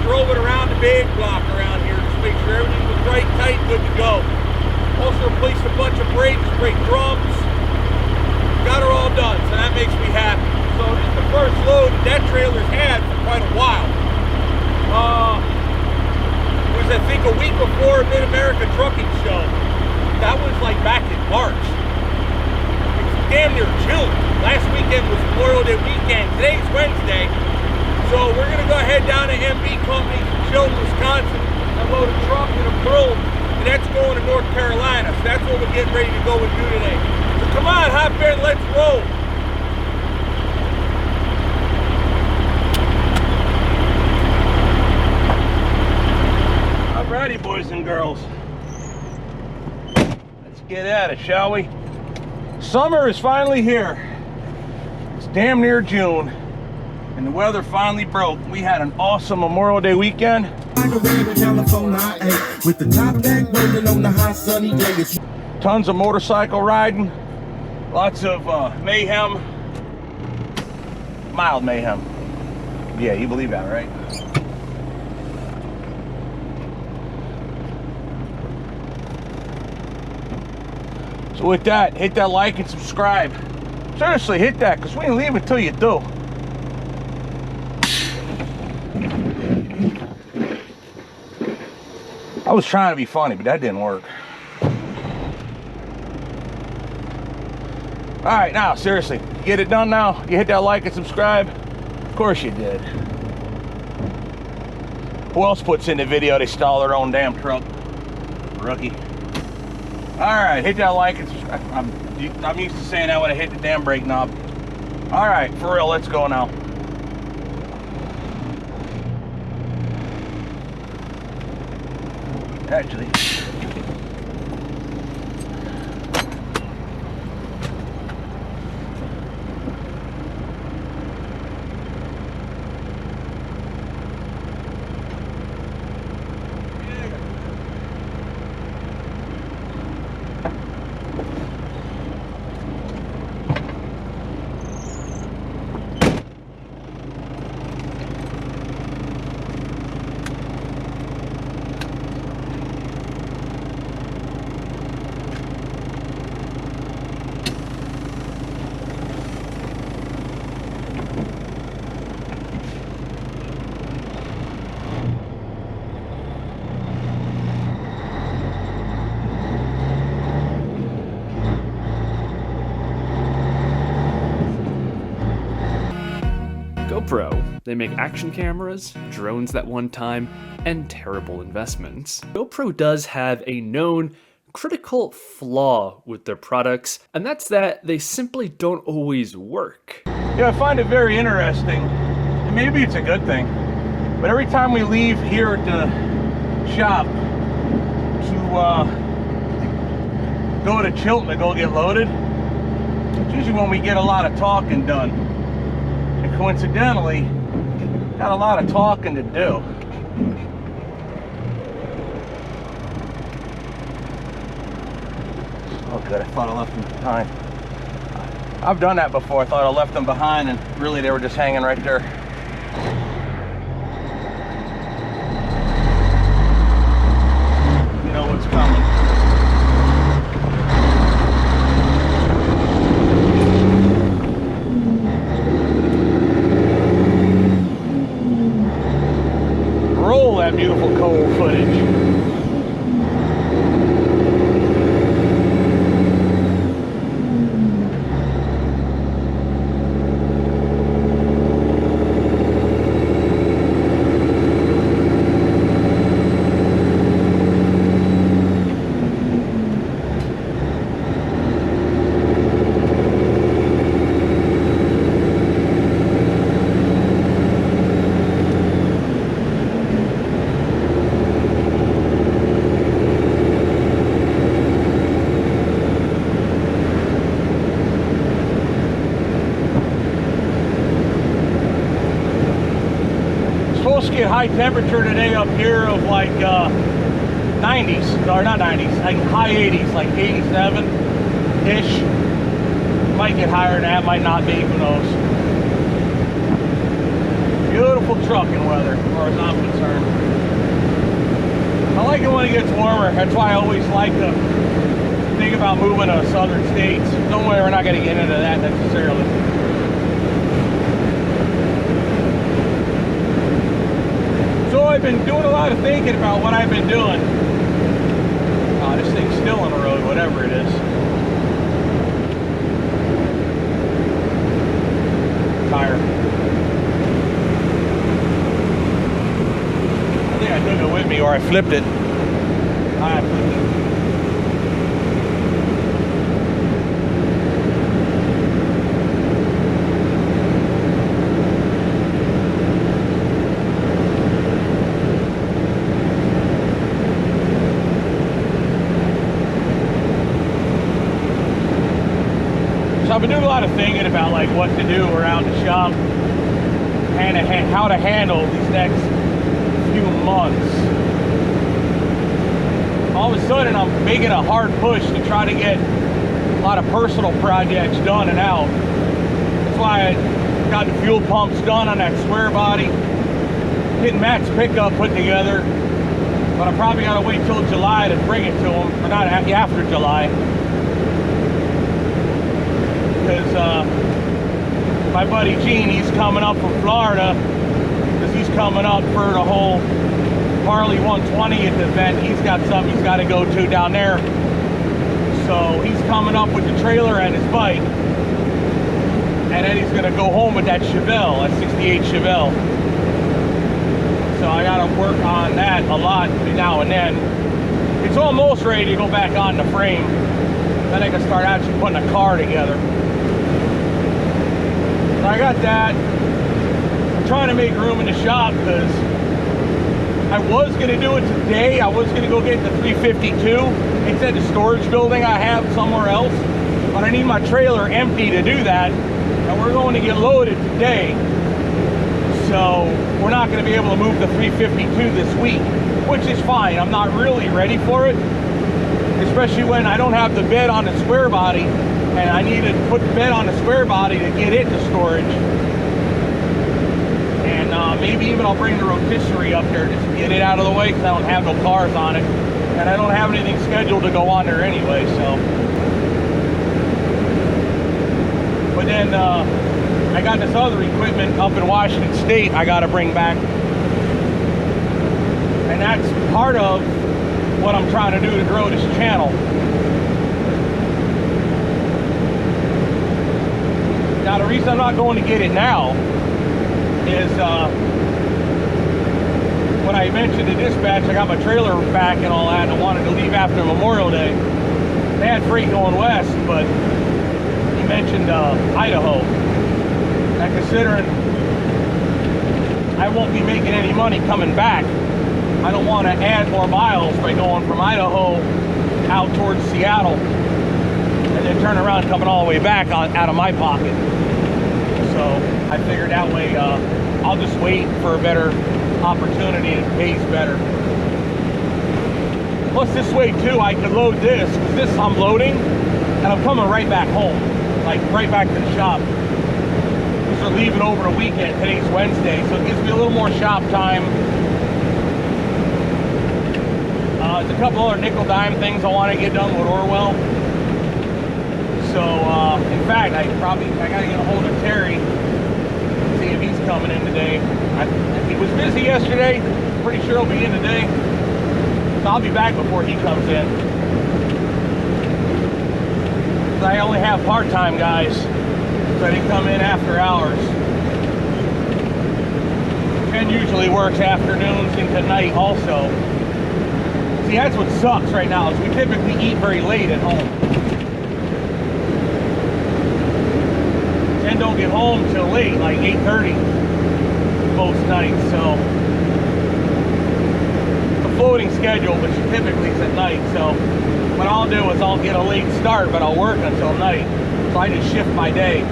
drove it around the big block around here just to make sure everything was right, tight, good to go. Also replaced a bunch of brakes, brake drums. Got her all done, so that makes me happy. So this is the first load that trailer's had for quite a while. It was, I think, a week before Mid-America Trucking Show. That was like back in March. It's damn near June. Last weekend was Memorial Day weekend. Today's Wednesday. So we're gonna go ahead down to MB Company in Chilton, Wisconsin, unload a truck and a broom, and that's going to North Carolina. So that's what we're getting ready to go and do today. So come on, hop in, let's roll. Alrighty, boys and girls. Let's get at it, shall we? Summer is finally here. It's damn near June. And the weather finally broke. We had an awesome Memorial Day weekend. Tons of motorcycle riding. Lots of mayhem. Mild mayhem. Yeah, you believe that, right? So with that, hit that like and subscribe. Seriously, hit that, because we ain't leave until you do. I was trying to be funny, but that didn't work. All right, now, seriously, you get it done now? You hit that like and subscribe? Of course you did. Who else puts in the video they stall their own damn truck? Rookie. All right, hit that like and subscribe. I'm used to saying that when I hit the damn brake knob. All right, for real, let's go now. Actually, GoPro. They make action cameras, drones that one time, and terrible investments. GoPro does have a known critical flaw with their products, and that's that they simply don't always work. Yeah, I find it very interesting, and maybe it's a good thing, but every time we leave here at the shop to go to Chilton to go get loaded, it's usually when we get a lot of talking done. And coincidentally, got a lot of talking to do. Oh good, I thought I left them behind. I've done that before. I thought I left them behind and really they were just hanging right there. You know what's coming. Roll that beautiful cold footage. Get high temperature today up here of like 90s, or not 90s, like high 80s, like 87-ish. Might get higher than that, might not be, who knows. beautiful trucking weather, as far as I'm concerned. I like it when it gets warmer. That's why I always like to think about moving to southern states. Don't worry, we're not going to get into that necessarily. So I've been doing a lot of thinking about what I've been doing. This thing's still on the road, whatever it is. Tire. I think I took it with me, or I flipped it. I flipped it. So I've been doing a lot of thinking about like what to do around the shop and how to handle these next few months. All of a sudden I'm making a hard push to try to get a lot of personal projects done and out. That's why I got the fuel pumps done on that square body, getting Matt's pickup put together, but I probably gotta wait till July to bring it to him, or not after July. Because my buddy Gene, he's coming up from Florida, because he's coming up for the whole Harley 120th event. He's got something he's got to go to down there. So he's coming up with the trailer and his bike, and then he's going to go home with that Chevelle, that 68 Chevelle. So I got to work on that a lot between now and then. It's almost ready to go back on the frame. Then I can start actually putting a car together. So I got that. I'm trying to make room in the shop because I was going to do it today. I was going to go get the 352 instead of the storage building I have somewhere else. But I need my trailer empty to do that. And we're going to get loaded today. So we're not going to be able to move the 352 this week, which is fine. I'm not really ready for it. Especially when I don't have the bed on the square body, and I need to put the bed on the square body to get it to storage. And maybe even I'll bring the rotisserie up there just to get it out of the way, because I don't have no cars on it, and I don't have anything scheduled to go on there anyway. So, but then I got this other equipment up in Washington State I got to bring back, and that's part of what I'm trying to do to grow this channel. Now the reason I'm not going to get it now is when I mentioned to dispatch I got my trailer back and all that, and I wanted to leave after Memorial Day. They had freight going west, but he mentioned Idaho. And considering I won't be making any money coming back, I don't want to add more miles by going from Idaho out towards Seattle and then turn around coming all the way back out of my pocket. So I figured that way I'll just wait for a better opportunity that pays better. Plus this way too, I could load this, because this I'm loading and I'm coming right back home, like right back to the shop. These are leaving over the weekend. Today's Wednesday, so it gives me a little more shop time. There's a couple other nickel dime things I want to get done with Orwell. So, in fact, I got to get a hold of Terry, see if he's coming in today. He was busy yesterday. Pretty sure he'll be in today. So I'll be back before he comes in. I only have part-time guys, so they come in after hours. Ken usually works afternoons into night also. See, that's what sucks right now, is we typically eat very late at home. And don't get home till late, like 8:30 most nights, so it's a floating schedule, but typically it's at night. So what I'll do is I'll get a late start, but I'll work until night. So I just shift my day,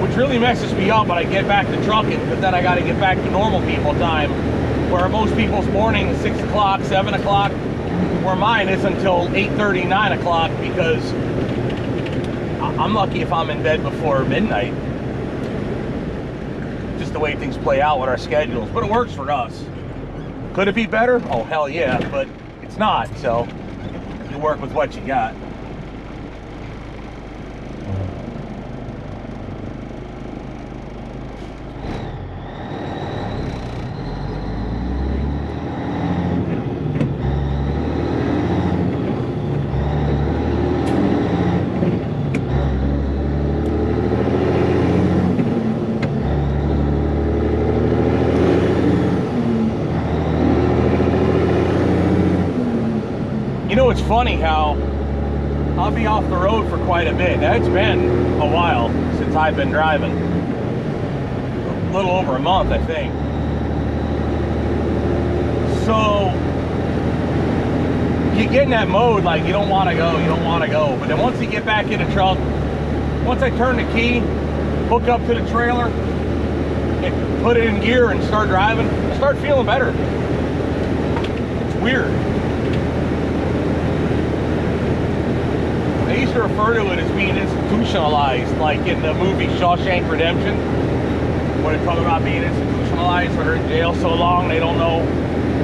which really messes me up when I get back to trucking, because then I got to get back to normal people time, where most people's morning is 6 o'clock, 7 o'clock, where mine is until 8:30, 9 o'clock, because I'm lucky if I'm in bed before midnight. Just the way things play out with our schedules, but it works for us. Could it be better? Oh, hell yeah, but it's not, so you work with what you got. You know, it's funny how I'll be off the road for quite a bit. Now, it's been a while since I've been driving. A little over a month, I think. So, you get in that mode, like, you don't want to go, you don't want to go. But then once you get back in the truck, once I turn the key, hook up to the trailer, and put it in gear and start driving, I start feeling better. It's weird. I used to refer to it as being institutionalized, like in the movie Shawshank Redemption, when they talk about being institutionalized, when they're in jail so long they don't know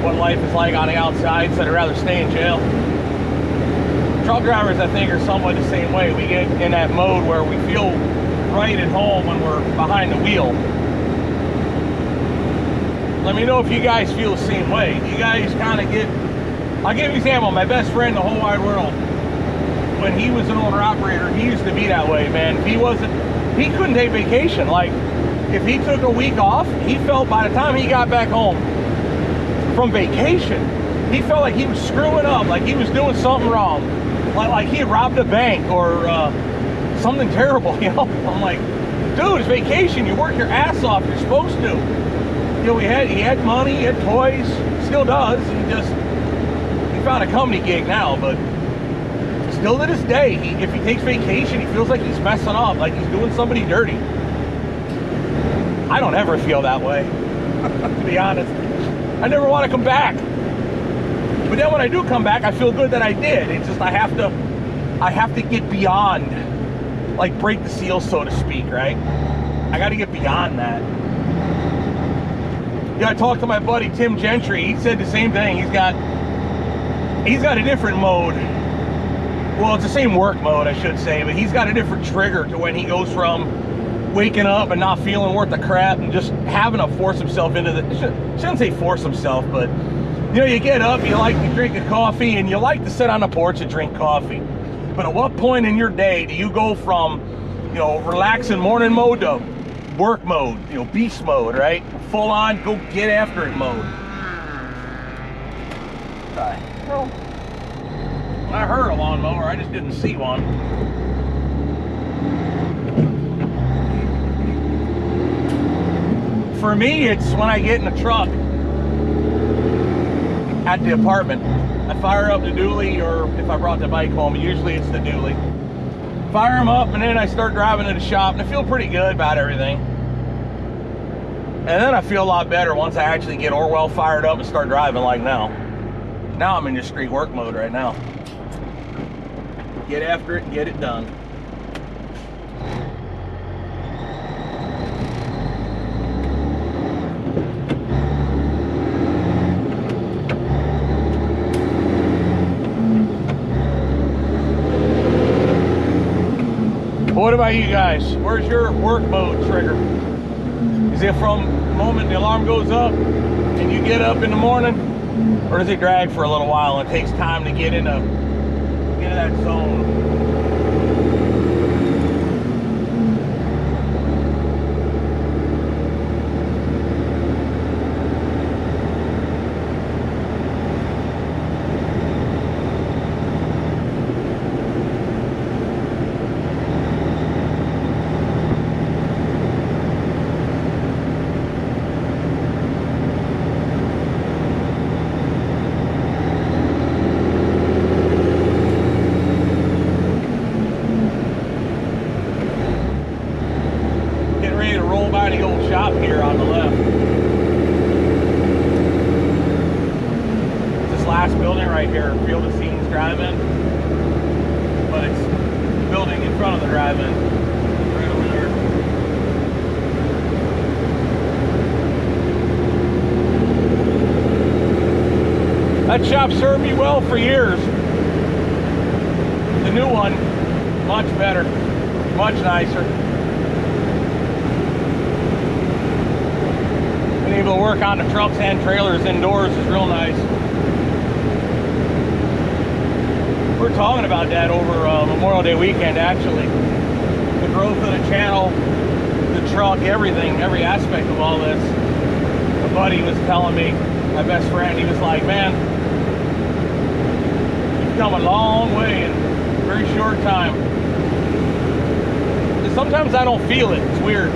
what life is like on the outside, so they'd rather stay in jail. Truck drivers, I think, are somewhat the same way. We get in that mode where we feel right at home when we're behind the wheel. Let me know if you guys feel the same way. You guys kind of get... I'll give you an example. My best friend in the whole wide world, when he was an owner-operator, he used to be that way, man. He couldn't take vacation. Like, if he took a week off, he felt by the time he got back home from vacation, he felt like he was screwing up, like he was doing something wrong. Like he had robbed a bank or something terrible, you know? I'm like, dude, it's vacation. You work your ass off. You're supposed to. You know, he had money, he had toys, still does. He found a company gig now, but still to this day, if he takes vacation, he feels like he's messing up, like he's doing somebody dirty. I don't ever feel that way, to be honest. I never want to come back. But then when I do come back, I feel good that I did. It's just I have to get beyond, like break the seal, so to speak, right? I got to get beyond that. Yeah, I talked to my buddy Tim Gentry. He said the same thing. He's got a different mode. Well, it's the same work mode, I should say, but he's got a different trigger to when he goes from waking up and not feeling worth the crap and just having to force himself into the... Shouldn't say force himself, but you know, you get up, you like to drink a coffee, and you like to sit on the porch and drink coffee. But at what point in your day do you go from, you know, relaxing morning mode to work mode, you know, beast mode, right? Full on, go get after it mode. Well, I heard a lawnmower, I just didn't see one. For me, it's when I get in the truck at the apartment. I fire up the dually, or if I brought the bike home, usually it's the dually. Fire them up, and then I start driving to the shop, and I feel pretty good about everything. And then I feel a lot better once I actually get Orwell fired up and start driving like now. Now I'm in just straight work mode right now. Get after it and get it done. What about you guys? Where's your work mode trigger? Is it from the moment the alarm goes up and you get up in the morning? Or does it drag for a little while and it takes time to get into that zone? that shop served me well for years. The new one, much better, much nicer. Being able to work on the trucks and trailers indoors is real nice. We're talking about that over Memorial Day weekend, actually. The growth of the channel, the truck, everything, every aspect of all this. A buddy was telling me, my best friend, he was like, man, you've come a long way in a very short time. And sometimes I don't feel it, it's weird.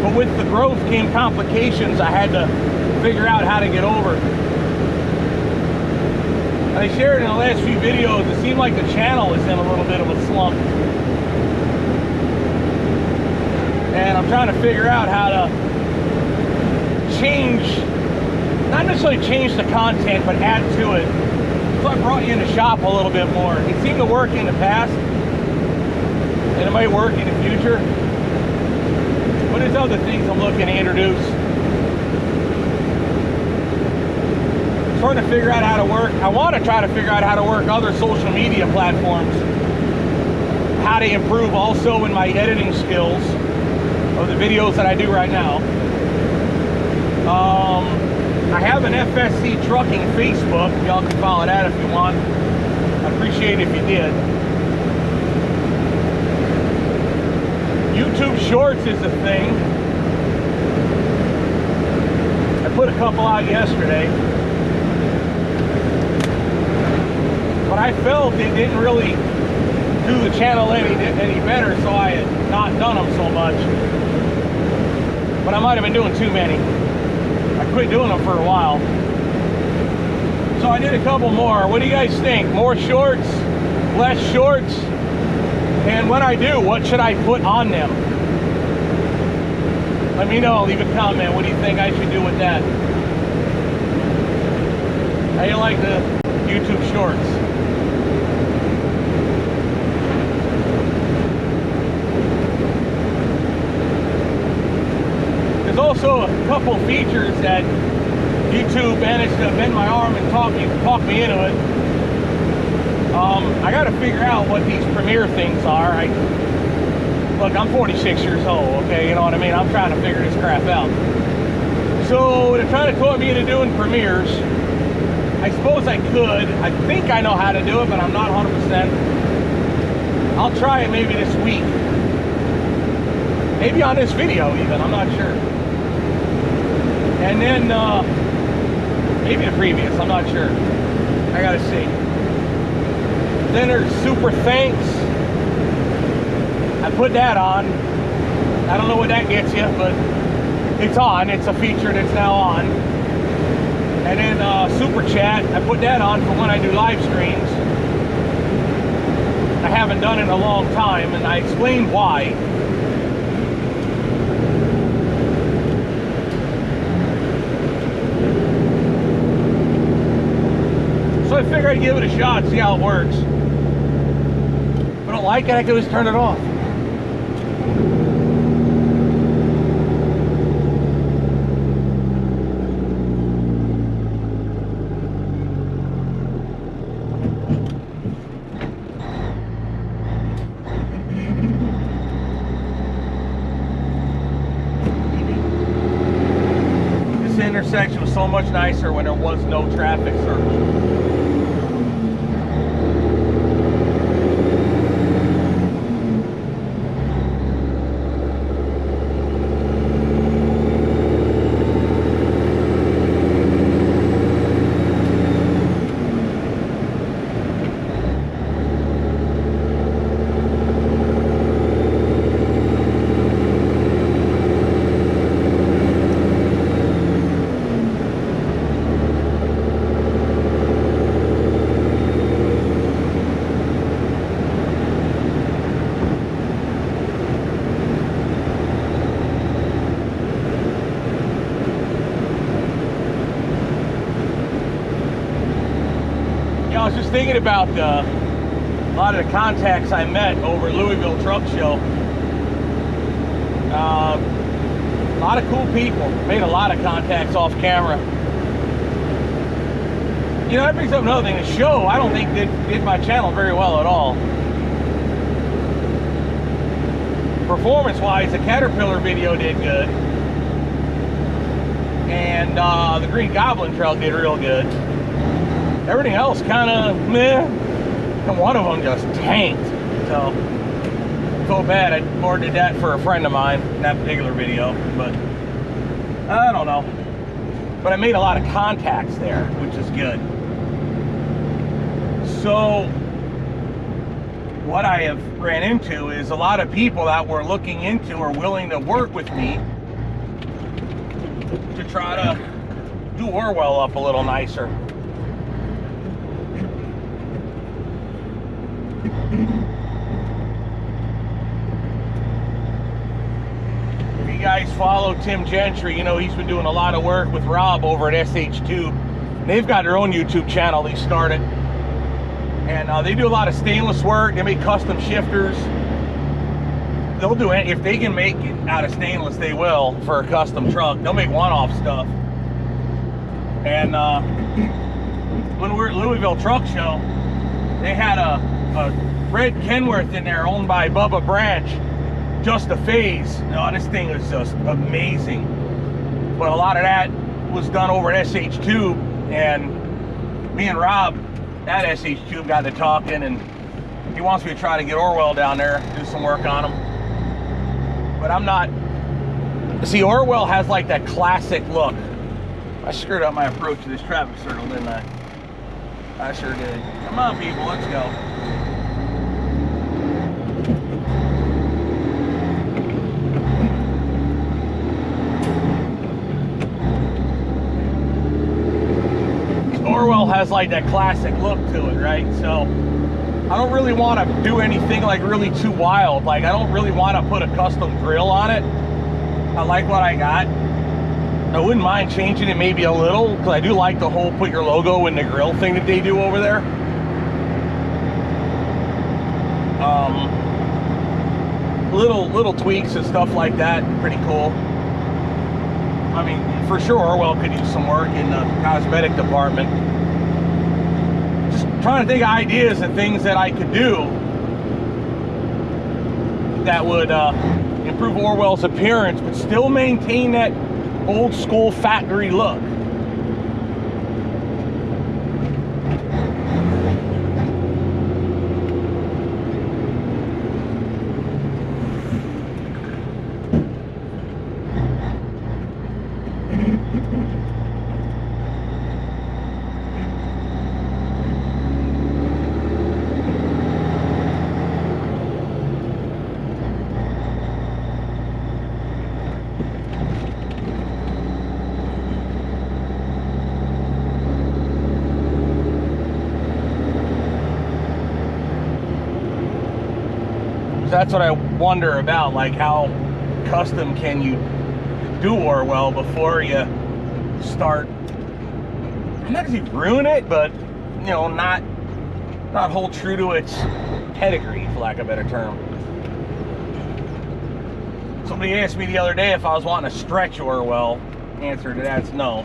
But with the growth came complications I had to figure out how to get over. And I shared in the last few videos, it seemed like the channel is in a little bit of a slump. And I'm trying to figure out how to change, not necessarily change the content, but add to it. So I brought you in the shop a little bit more. It seemed to work in the past, and it might work in the future. But there's other things I'm looking to introduce. I'm trying to figure out how to work. I want to try to figure out how to work other social media platforms. How to improve also in my editing skills of the videos that I do right now. I have an FSC Trucking Facebook. Y'all can follow that if you want. I'd appreciate it if you did. YouTube Shorts is a thing. I put a couple out yesterday. But I felt it didn't really do the channel any better, so I had not done them so much. But I might have been doing too many. I quit doing them for a while. So I did a couple more. What do you guys think? More shorts? Less shorts? And when I do, what should I put on them? Let me know. Leave a comment. What do you think I should do with that? How do you like the YouTube Shorts? There's also a couple features that YouTube managed to bend my arm and talk me into it. I got to figure out what these Premiere things are. Look, I'm 46 years old, okay? You know what I mean? I'm trying to figure this crap out. So they're trying to talk me into doing Premieres. I suppose I could. I think I know how to do it, but I'm not 100%. I'll try it maybe this week. Maybe on this video even, I'm not sure. And then maybe the previous, I'm not sure. I gotta see. Then there's Super Thanks. I put that on. I don't know what that gets you, but it's on. It's a feature that's now on. And then Super Chat, I put that on for when I do live streams. I haven't done it in a long time, and I explained why. So I figured I'd give it a shot, see how it works. If I don't like it, I can always turn it off. This intersection was so much nicer when there was no traffic surge. I was just thinking about a lot of the contacts I met over Louisville Truck Show. A lot of cool people. Made a lot of contacts off camera. You know, that brings up another thing. The show, I don't think did my channel very well at all. Performance-wise, the Caterpillar video did good. And the Green Goblin Trail did real good. Everything else kind of meh. And one of them just tanked. So, felt bad. I more did that for a friend of mine in that particular video. But, I don't know. But I made a lot of contacts there, which is good. So, what I have ran into is a lot of people that were looking into or willing to work with me to try to do Orwell up a little nicer. If you guys follow Tim Gentry, you know he's been doing a lot of work with Rob over at SH Tube. They've got their own YouTube channel they started. And they do a lot of stainless work. They make custom shifters. They'll do it if they can make it out of stainless. They will for a custom truck. They'll make one-off stuff. And when we were at Louisville Truck Show, they had a red Kenworth in there owned by Bubba Branch, just a phase. Oh, this thing is just amazing. But a lot of that was done over at SH Tube, and me and Rob at SH Tube got to talking, and he wants me to try to get Orwell down there, do some work on him. But I'm not. See, Orwell has like that classic look. I screwed up my approach to this traffic circle, didn't I? I sure did. Come on, people, let's go. Orwell has like that classic look to it, right? So I don't really want to do anything like really too wild. Like I don't really want to put a custom grill on it. I like what I got. I wouldn't mind changing it maybe a little, because I do like the whole put your logo in the grill thing that they do over there. Little tweaks and stuff like that, pretty cool. I mean, for sure Orwell could use some work in the cosmetic department. Just trying to think of ideas and things that I could do that would improve Orwell's appearance, but still maintain that old school factory look. That's what I wonder about, like how custom can you do Orwell before you start, I'm not gonna say ruin it, but you know, not hold true to its pedigree, for lack of a better term. Somebody asked me the other day if I was wanting to stretch Orwell. Answer to that's no.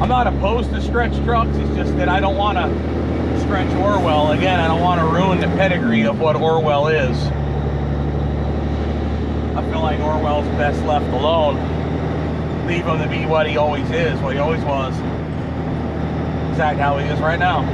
I'm not opposed to stretch trucks, it's just that I don't want to stretch Orwell. Again, I don't want to ruin the pedigree of what Orwell is. I feel like Orwell's best left alone. Leave him to be what he always is, what he always was. Exactly how he is right now.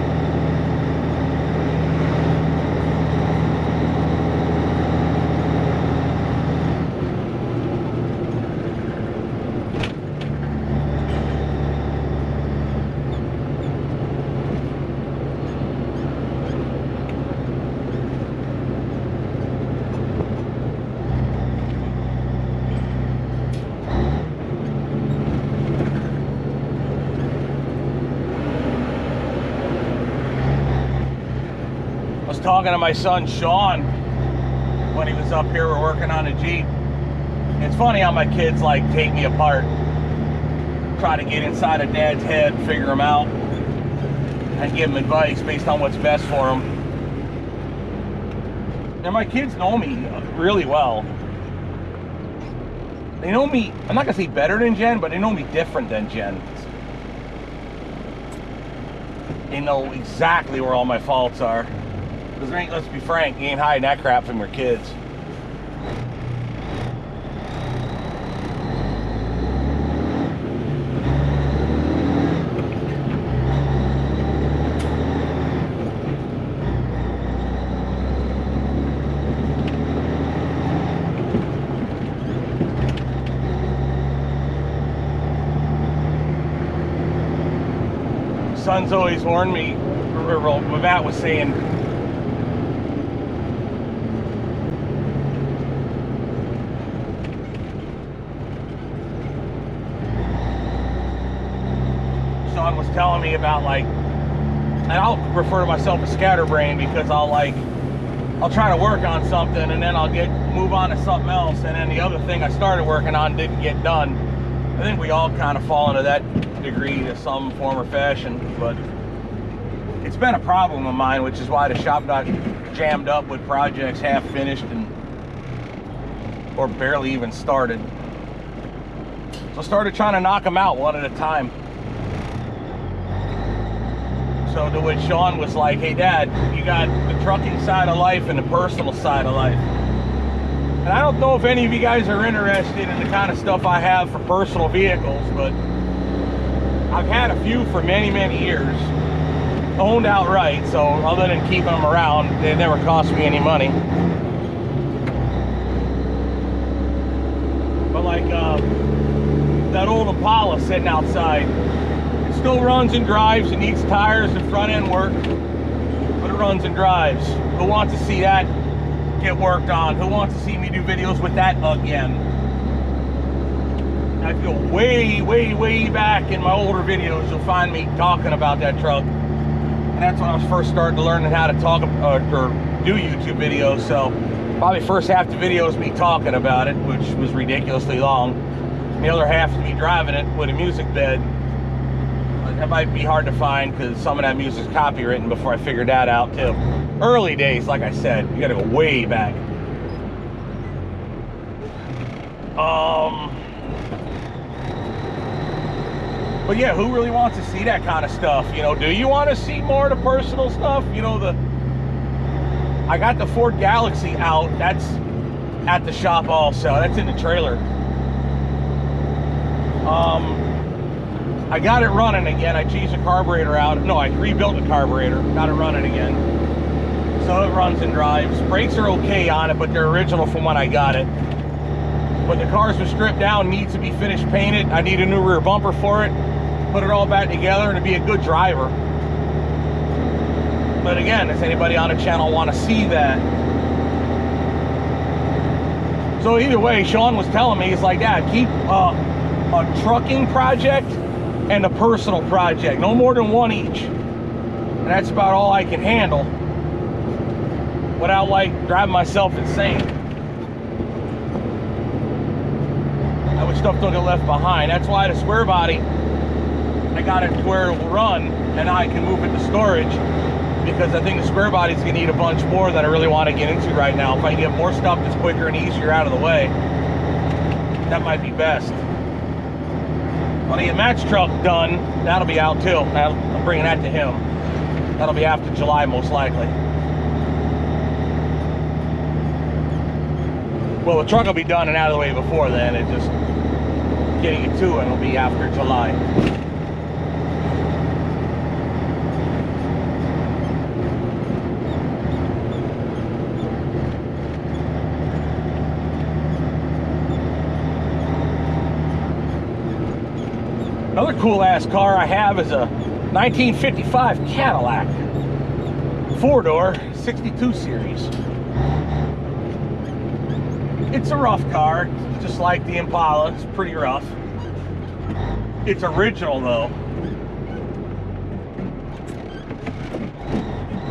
Talking to my son Sean when he was up here, we're working on a Jeep, It's funny how my kids like take me apart, try to get inside of Dad's head, figure him out, and give him advice based on what's best for him. And my kids know me really well. They know me, I'm not gonna say better than Jen, but they know me different than Jen. They know exactly where all my faults are. Because let's be frank, you ain't hiding that crap from your kids. Son's always warned me, or Matt was saying, Sean was telling me about like, and I'll refer to myself as scatterbrained because I'll try to work on something and then I'll move on to something else, and then the other thing I started working on didn't get done. I think we all kind of fall into that degree to some form or fashion, but it's been a problem of mine, which is why the shop got jammed up with projects half finished or barely even started. So I started trying to knock them out one at a time. So to which Sean was like, hey Dad, you got the trucking side of life and the personal side of life. And I don't know if any of you guys are interested in the kind of stuff I have for personal vehicles, but I've had a few for many, many years, owned outright, so other than keeping them around, they never cost me any money. But like that old Impala sitting outside, it still runs and drives. It needs tires and front end work, but it runs and drives. Who wants to see that get worked on? Who wants to see me do videos with that again? I feel way back in my older videos, you'll find me talking about that truck. And that's when I was first starting to learn how to talk or do YouTube videos. So probably first half the video is me talking about it, which was ridiculously long. The other half is me driving it with a music bed. That might be hard to find because some of that music's copywritten before I figured that out too. Early days, like I said, you gotta go way back. But yeah, who really wants to see that kind of stuff? You know, do you want to see more of the personal stuff? You know, I got the Ford Galaxy out. That's at the shop also. That's in the trailer. I got it running again. I changed the carburetor out. No, I rebuilt the carburetor. Got it running again. So it runs and drives. Brakes are okay on it, but they're original from when I got it. But the cars were stripped down, needs to be finished painted. I need a new rear bumper for it. Put it all back together and to be a good driver. But again, does anybody on the channel want to see that? So either way, Sean was telling me, he's like, Dad, keep a trucking project and a personal project, no more than one each. And that's about all I can handle without like driving myself insane. That way stuff don't get left behind. That's why the square body, I got it to where it will run and I can move it to storage, because I think the square body's gonna need a bunch more that I really want to get into right now. If I can get more stuff that's quicker and easier out of the way, that might be best. When I get Matt's truck done, that'll be out too. I'm bringing that to him. That'll be after July most likely. Well, the truck will be done and out of the way before then. It just getting it to it will be after July. Another cool ass car I have is a 1955 Cadillac, 4-door, 62 series. It's a rough car, just like the Impala. It's pretty rough. It's original though.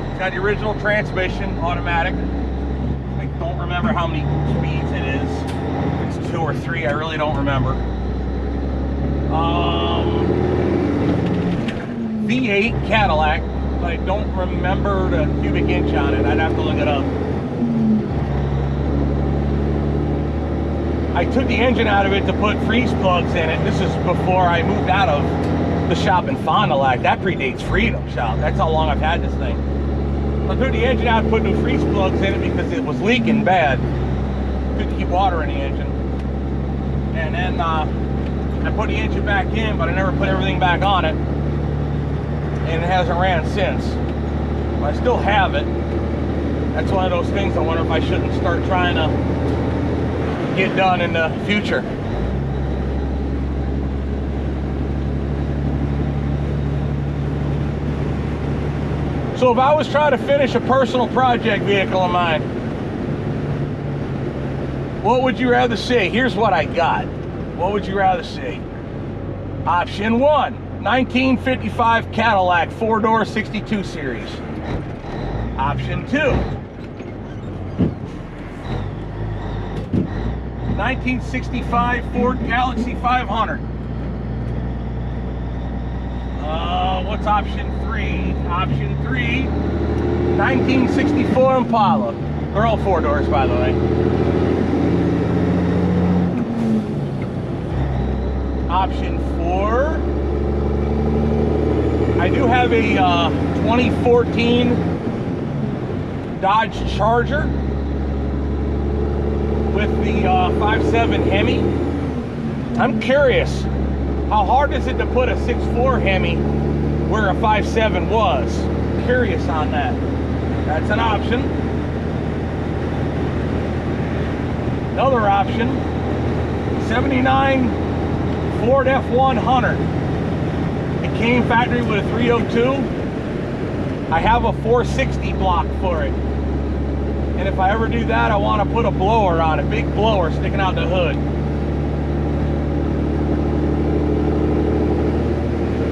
It's got the original transmission, automatic. I don't remember how many speeds it is. It's 2 or 3, I really don't remember. V8 Cadillac, but I don't remember the cubic inch on it. I'd have to look it up. I took the engine out of it to put freeze plugs in it. This is before I moved out of the shop in Fond du Lac. That predates Freedom Shop. That's how long I've had this thing. I took the engine out and put new freeze plugs in it because it was leaking bad. Couldn't keep water in the engine. And then I put the engine back in, but I never put everything back on it. And it hasn't ran since. But I still have it. That's one of those things I wonder if I shouldn't start trying to get done in the future. So if I was trying to finish a personal project vehicle of mine, what would you rather see? Here's what I got. What would you rather see? Option 1, 1955 Cadillac 4-door 62 series. Option 2, 1965 Ford Galaxy 500. What's option 3? Option 3, 1964 Impala. They're all 4 doors, by the way. Option 4, I do have a 2014 Dodge Charger with the 5.7 Hemi. I'm curious, how hard is it to put a 6.4 Hemi where a 5.7 was? Curious on that. That's an option. Another option, 79 Ford F100. It came factory with a 302. I have a 460 block for it. And if I ever do that, I want to put a blower on it, big blower sticking out the hood.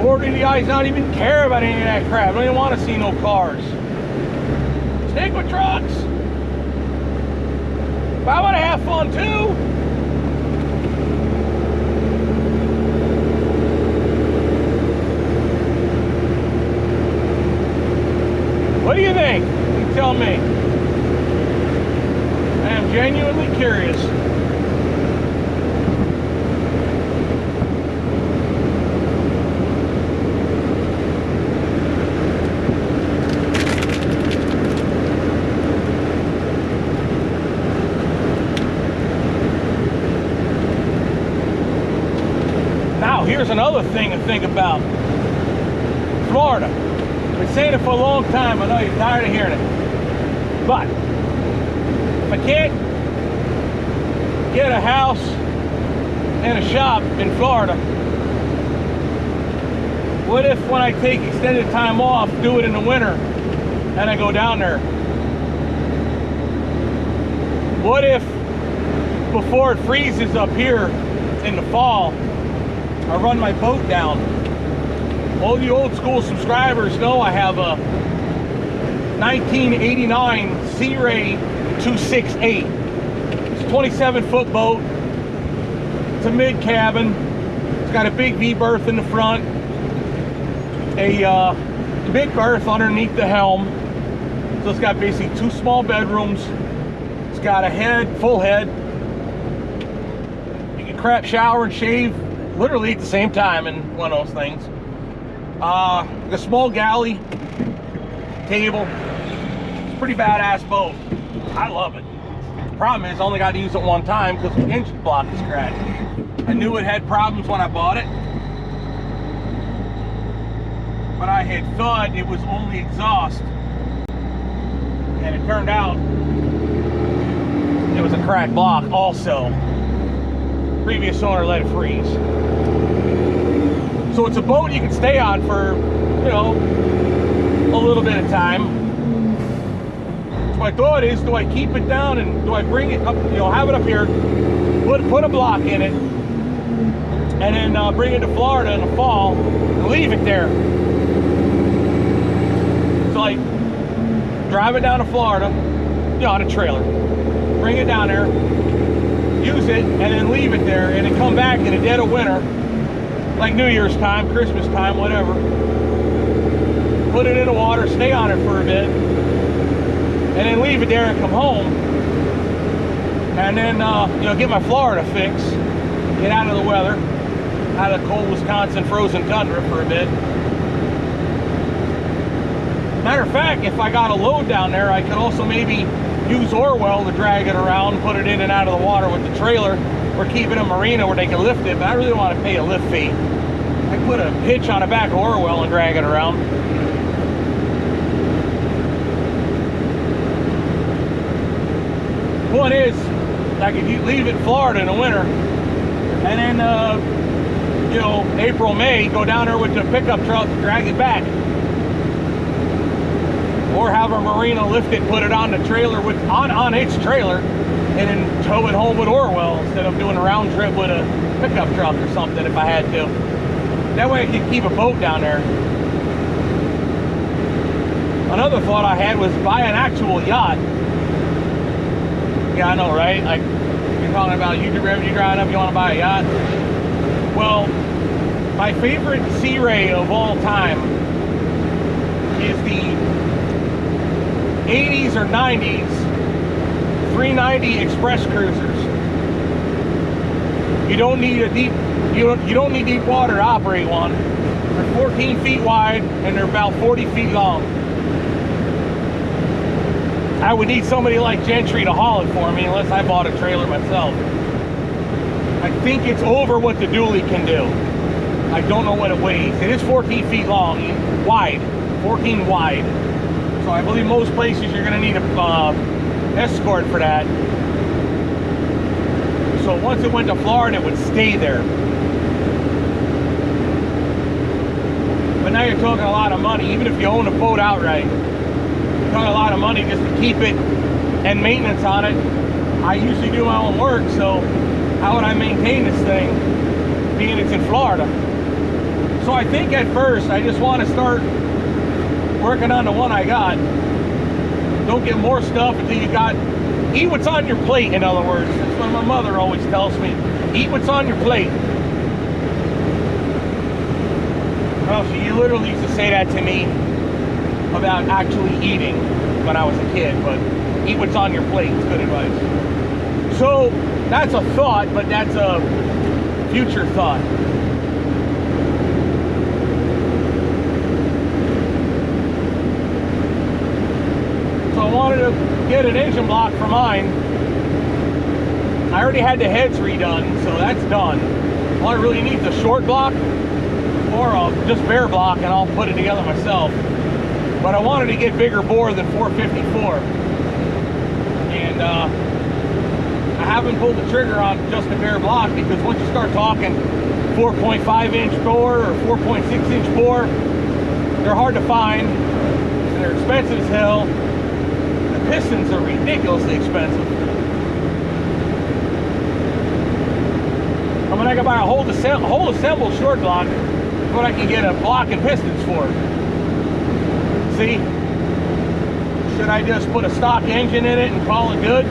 Or do the guys not even care about any of that crap? Don't even want to see no cars. Stick with trucks. But I want to have fun too. What do you think? You tell me. I am genuinely curious. Now, here's another thing to think about. Florida. I've been saying it for a long time. I know you're tired of hearing it. But if I can't get a house and a shop in Florida, what if when I take extended time off, do it in the winter, and I go down there? What if before it freezes up here in the fall, I run my boat down? All the old school subscribers know I have a 1989 Sea Ray 268. It's a 27-foot boat. It's a mid cabin. It's got a big V berth in the front, a big berth underneath the helm. So it's got basically 2 small bedrooms. It's got a head, full head. You can crap, shower, and shave literally at the same time in one of those things. A small galley table. It's a pretty badass boat. I love it. The problem is I only got to use it one time because the engine block is cracked. I knew it had problems when I bought it, but I had thought it was only exhaust, and it turned out it was a cracked block also. Previous owner let it freeze. So it's a boat you can stay on for, you know, a little bit of time. So my thought is, do I keep it down and do I bring it up, you know, have it up here, put a block in it, and then bring it to Florida in the fall and leave it there? So like, drive it down to Florida, you know, on a trailer, bring it down there, use it, and then leave it there, and then come back in the dead of winter, like New Year's time, Christmas time, whatever. Put it in the water, stay on it for a bit, and then leave it there and come home. And then, you know, get my Florida fix, get out of the weather, out of the cold Wisconsin frozen tundra for a bit. Matter of fact, if I got a load down there, I could also maybe use Orwell to drag it around, put it in and out of the water with the trailer, or keep it in a marina where they can lift it, but I really don't want to pay a lift fee. I put a hitch on the back of Orwell and drag it around. One is, like if you leave it in Florida in the winter, and then, you know, April, May, go down there with the pickup truck, drag it back. Or have a marina lift it, put it on the trailer with on its trailer, and then tow it home with Orwell instead of doing a round trip with a pickup truck or something if I had to. That way I could keep a boat down there. Another thought I had was buy an actual yacht. Yeah, I know, right? Like you're talking about YouTube revenue driving up, you want to buy a yacht? Well, my favorite Sea Ray of all time is the 80s or 90s 390 Express Cruisers. You don't need a deep you don't need deep water to operate one. They're 14 feet wide and they're about 40 feet long. I would need somebody like Gentry to haul it for me unless I bought a trailer myself. I think it's over what the dually can do. I don't know what it weighs. It is 14 feet long, wide, 14 wide. So I believe most places you're going to need a escort for that. So once it went to Florida, it would stay there. But now you're talking a lot of money, even if you own a boat outright. You're talking a lot of money just to keep it and maintenance on it. I usually do my own work, so how would I maintain this thing, being it's in Florida? So I think at first, I just want to start working on the one I got. Don't get more stuff until you got, eat what's on your plate, in other words. That's what my mother always tells me. Eat what's on your plate. Well, she literally used to say that to me about actually eating when I was a kid, but eat what's on your plate is good advice. So that's a thought, but that's a future thought. So I wanted to get an engine block for mine. I already had the heads redone, so that's done. All I really need is a short block or just bare block, and I'll put it together myself. But I wanted to get bigger bore than 454. And I haven't pulled the trigger on just a bare block because once you start talking 4.5 inch bore or 4.6 inch bore, they're hard to find and they're expensive as hell. The pistons are ridiculously expensive. I mean, I can buy a whole assembled short block, what I can get a block and pistons for. See? Should I just put a stock engine in it and call it good?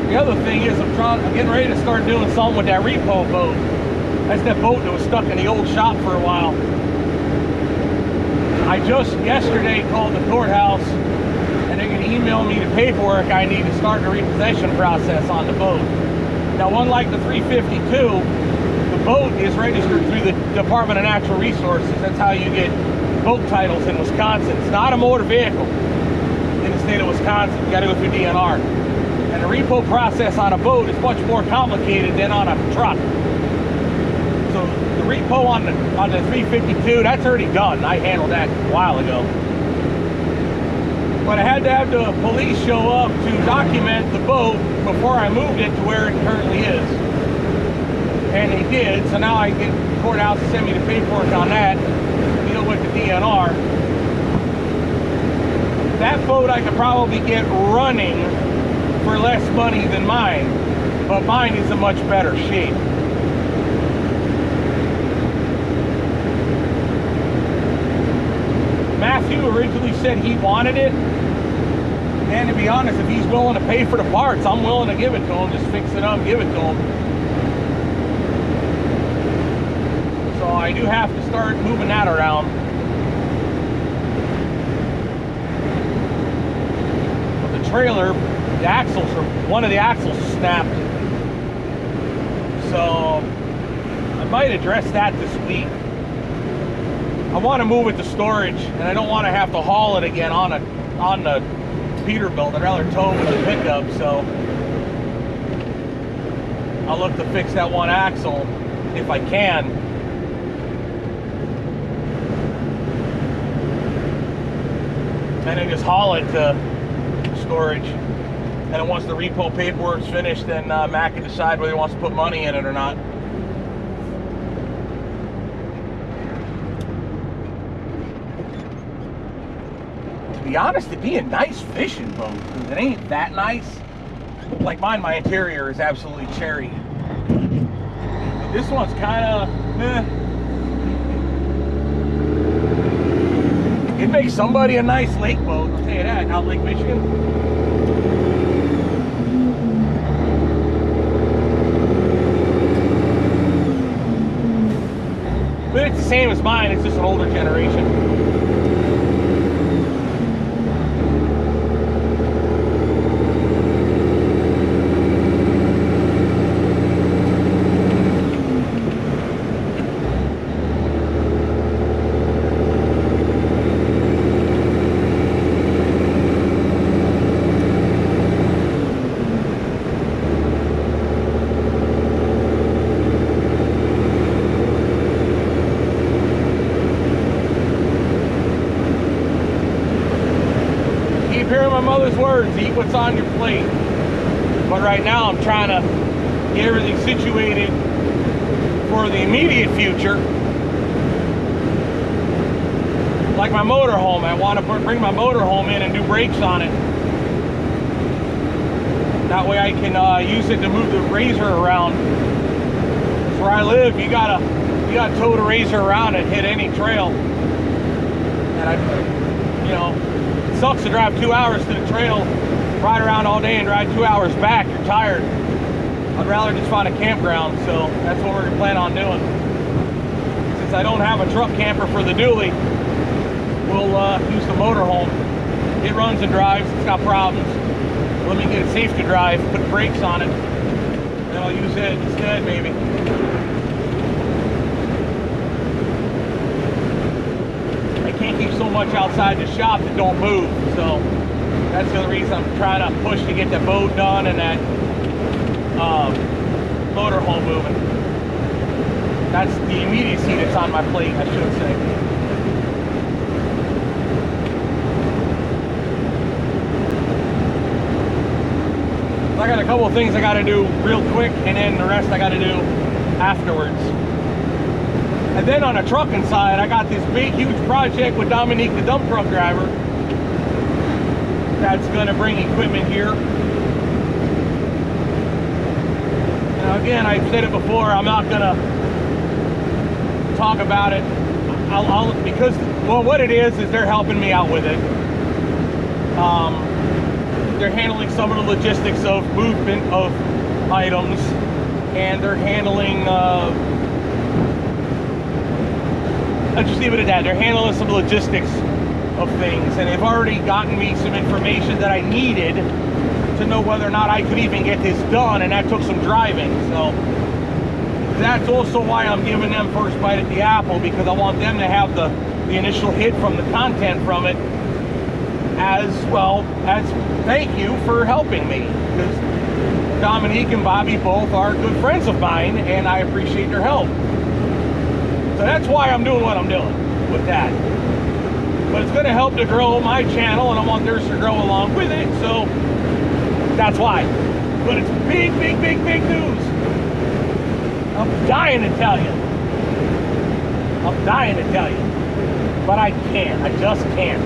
The other thing is I'm getting ready to start doing something with that repo boat. That's that boat that was stuck in the old shop for a while. I just yesterday called the courthouse and they're going to email me the paperwork I need to start the repossession process on the boat. Now, unlike the 352, the boat is registered through the Department of Natural Resources. That's how you get boat titles in Wisconsin. It's not a motor vehicle in the state of Wisconsin. You got to go through DNR. And the repo process on a boat is much more complicated than on a truck. So the repo on the 352, that's already done. I handled that a while ago. But I had to have the police show up to document the boat before I moved it to where it currently is. And they did, so now I can get the courthouse to send me the paperwork on that, deal with the DNR. That boat I could probably get running for less money than mine, but mine is in much better shape. nephew originally said he wanted it. And to be honest, if he's willing to pay for the parts, I'm willing to give it to him. Just fix it up, give it to him. So I do have to start moving that around. But the trailer, the axles, or one of the axles snapped. So I might address that this week. I want to move it to storage, and I don't want to have to haul it again on the Peterbilt. I'd rather tow it with a pickup, so I'll look to fix that one axle if I can. And then just haul it to storage. And then once the repo paperwork's finished, then Mack can decide whether he wants to put money in it or not. To be honest, it'd be a nice fishing boat, because it ain't that nice. Like mine, my interior is absolutely cherry. But this one's kind of, It'd make somebody a nice lake boat, I'll tell you that, out Lake Michigan. But it's the same as mine, it's just an older generation. Words, eat what's on your plate. But right now I'm trying to get everything situated for the immediate future. Like my motorhome, I want to bring my motorhome in and do brakes on it. That way I can use it to move the razor around. That's where I live. You gotta tow the razor around and hit any trail. And it sucks to drive 2 hours to the trail, ride around all day and drive 2 hours back. You're tired. I'd rather just find a campground, so that's what we're planning on doing. Since I don't have a truck camper for the dually, we'll use the motorhome. It runs and drives, it's got problems. Let me get it safe to drive, put brakes on it, then I'll use it instead maybe. Can't keep so much outside the shop that don't move, so that's the other reason I'm trying to push to get the boat done and that motorhome moving. That's the immediacy that's on my plate, I should say. I got a couple of things I got to do real quick, and then the rest I got to do afterwards. And then on the trucking side, I got this big, huge project with Dominique, the dump truck driver, that's going to bring equipment here. Now again, I've said it before, I'm not going to talk about it. Because, well, what it is they're helping me out with it. They're handling some of the logistics of movement of items, and they're handling I'll just leave it at that. They're handling some logistics of things, and they've already gotten me some information that I needed to know whether or not I could even get this done, and that took some driving. So that's also why I'm giving them first bite at the apple, because I want them to have the initial hit from the content from it, as well as thank you for helping me, because Dominique and Bobby both are good friends of mine, and I appreciate their help. So that's why I'm doing what I'm doing with that. But it's going to help to grow my channel, and I want theirs to grow along with it, so that's why. But it's big, big, big, big news. I'm dying to tell you. I'm dying to tell you. But I can't. I just can't.